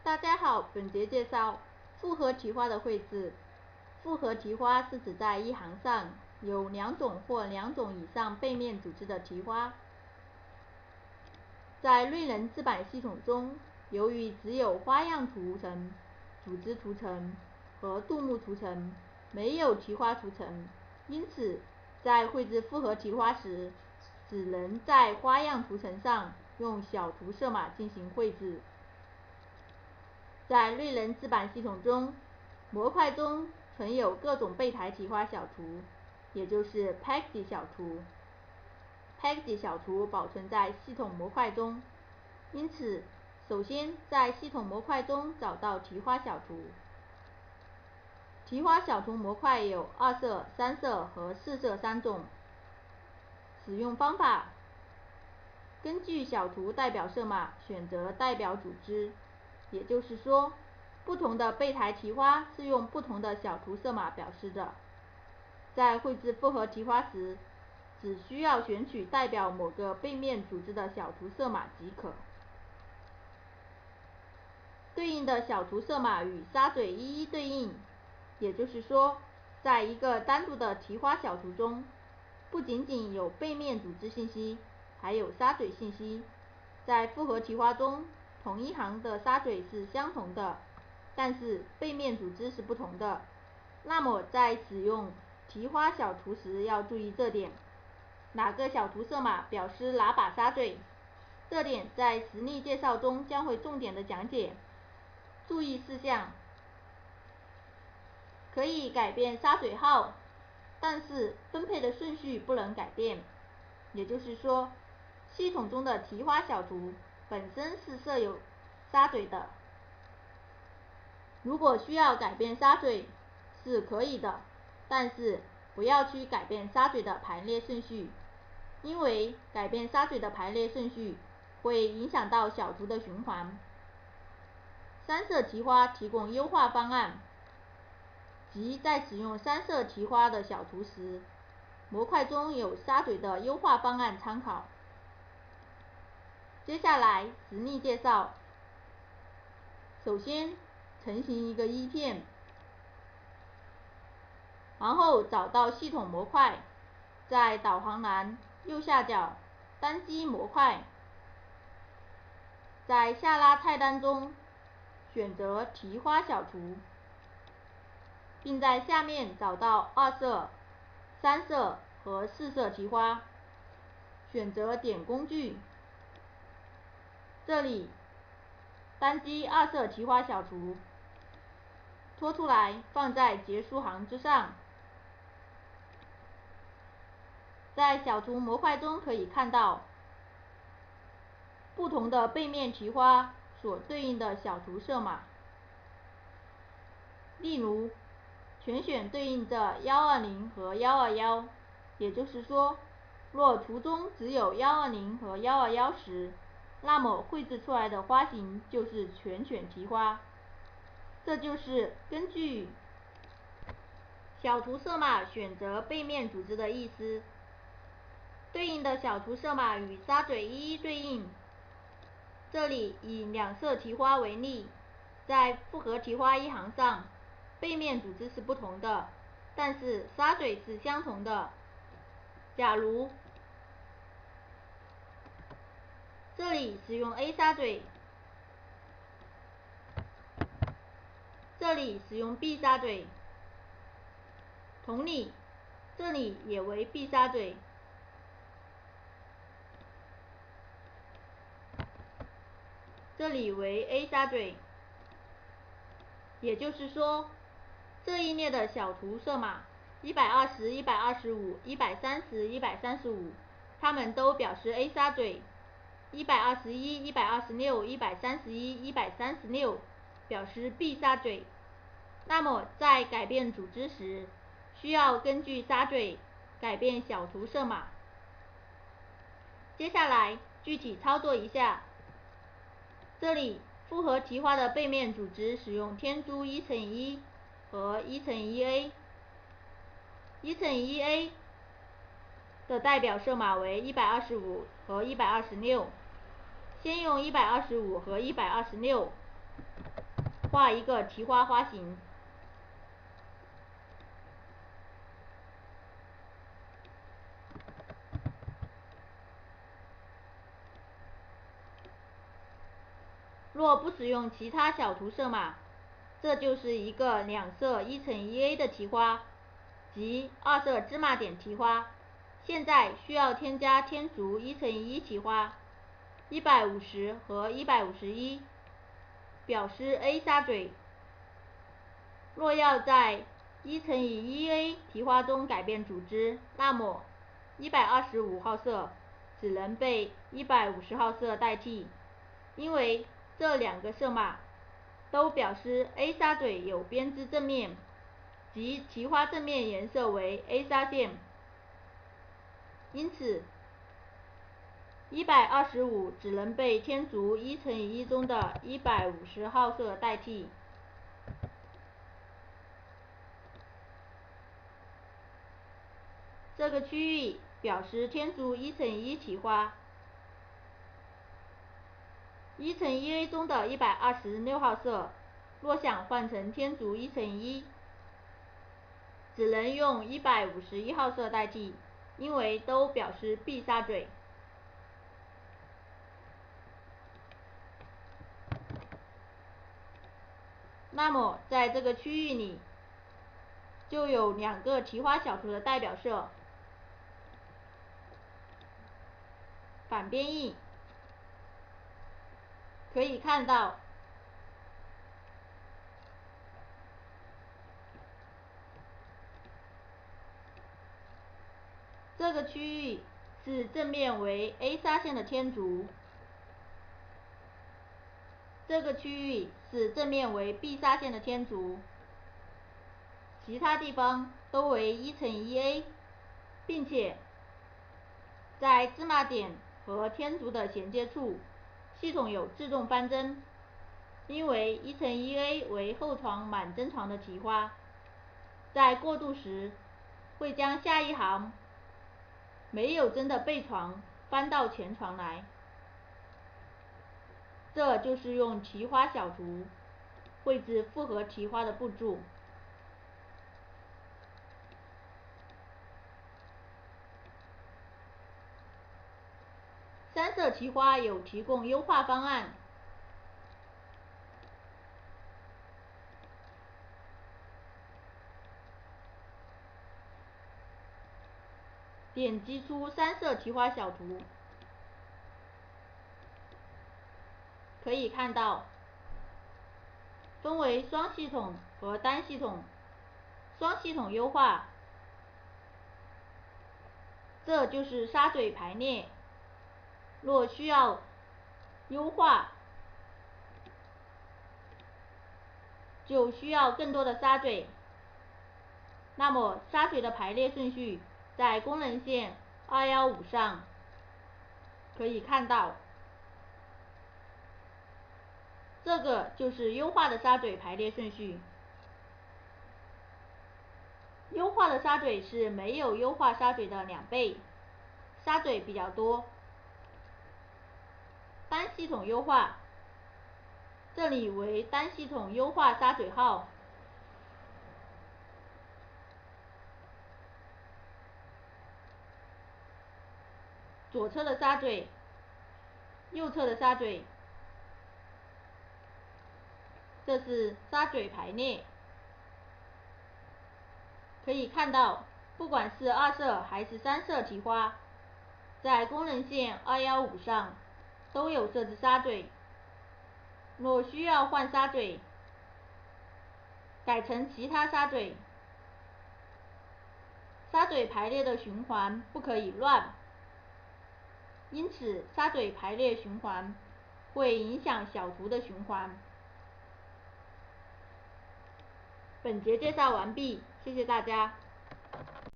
大家好，本节介绍复合提花的绘制。复合提花是指在一行上有两种或两种以上背面组织的提花。在类人字板系统中，由于只有花样图层、组织图层和杜牧图层，没有提花图层，因此在绘制复合提花时，只能在花样图层上用小图色码进行绘制。在类人字板系统中，模块中存有各种备台提花小图，也就是 package 小图。package 小图保存在系统模块中，因此首先在系统模块中找到提花小图。提花小图模块有2色、3色和4色3种。使用方法：根据小图代表色码选择代表组织，也就是说，不同的备台提花是用不同的小图色码表示的。在绘制复合提花时，只需要选取代表某个背面组织的小图色码即可。对应的小图色码与沙嘴一一对应，也就是说，在一个单独的提花小图中，不仅仅有背面组织信息，还有沙嘴信息。在复合提花中，同一行的沙嘴是相同的，但是背面组织是不同的。那么在使用提花小图时要注意这点，哪个小图色码表示哪把沙嘴，这点在实例介绍中将会重点的讲解。注意事项：可以改变沙嘴号，但是分配的顺序不能改变。也就是说，系统中的提花小图本身是设有沙嘴的。如果需要改变沙嘴是可以的，但是不要去改变沙嘴的排列顺序，因为改变沙嘴的排列顺序会影响到小图的循环。3色提花提供优化方案，即在使用3色提花的小图时，模块中有沙嘴的优化方案参考。接下来实例介绍。首先成型一个一片，然后找到系统模块，在导航栏右下角单击模块，在下拉菜单中选择提花小图，并在下面找到2色、3色和4色提花，选择点工具，这里单击2色提花小图，拖出来放在结束行之上。在小图模块中可以看到不同的背面提花所对应的小图色码，例如全选对应着120和121，也就是说，若图中只有120和121时，那么绘制出来的花型就是全选提花。这就是根据小图色码选择背面组织的意思。对应的小图色码与沙嘴一一对应。这里以2色提花为例，在复合提花一行上，背面组织是不同的，但是沙嘴是相同的。假如这里使用 A 沙嘴，这里使用 B 沙嘴，同理，这里也为 B 沙嘴。这里为 A 沙嘴，也就是说，这一列的小图色码120、125、130、135，它们都表示 A 沙嘴；121、126、131、136表示 B 沙嘴。那么在改变组织时，需要根据沙嘴改变小图色码。接下来具体操作一下。这里复合提花的背面组织使用天珠1×1和1×1A。1×1A 的代表色码为125和126，先用125和126，画一个提花花型。若不使用其他小图色码，这就是一个两色1×1A 的提花，即2色芝麻点提花。现在需要添加天竺1×1提花150和151，表示 A 沙嘴。若要在1×1A 提花中改变组织，那么125号色只能被150号色代替，因为这两个色码都表示 A 沙嘴有编织正面，即提花正面颜色为 A 沙线，因此125只能被天竺1×1中的150号色代替。这个区域表示天竺1×1提花，1×1A 中的126号色，若想换成天竺1×1，只能用151号色代替，因为都表示 B 沙嘴。那么在这个区域里，就有两个提花小图的代表色。反编译可以看到，这个区域是正面为 A 沙线的天竺，这个区域是正面为 B 沙线的天竺，其他地方都为1×1A， 并且在芝麻点和天竺的衔接处，系统有自动翻针，因为1×1A 为后床满针床的提花，在过渡时会将下一行没有针的背床翻到前床来。这就是用提花小图绘制复合提花的步骤。三色提花有提供优化方案。点击出三色提花小图，可以看到分为双系统和单系统。双系统优化，这就是沙嘴排列。若需要优化，就需要更多的沙嘴。那么沙嘴的排列顺序在功能线215上可以看到，这个就是优化的沙嘴排列顺序。优化的沙嘴是没有优化沙嘴的2倍，沙嘴比较多。单系统优化，这里为单系统优化沙嘴号。左侧的沙嘴，右侧的沙嘴，这是沙嘴排列。可以看到，不管是2色还是3色提花，在功能线215上都有设置沙嘴。若需要换沙嘴，改成其他沙嘴，沙嘴排列的循环不可以乱，因此沙嘴排列循环会影响小图的循环。本节介绍完毕，谢谢大家。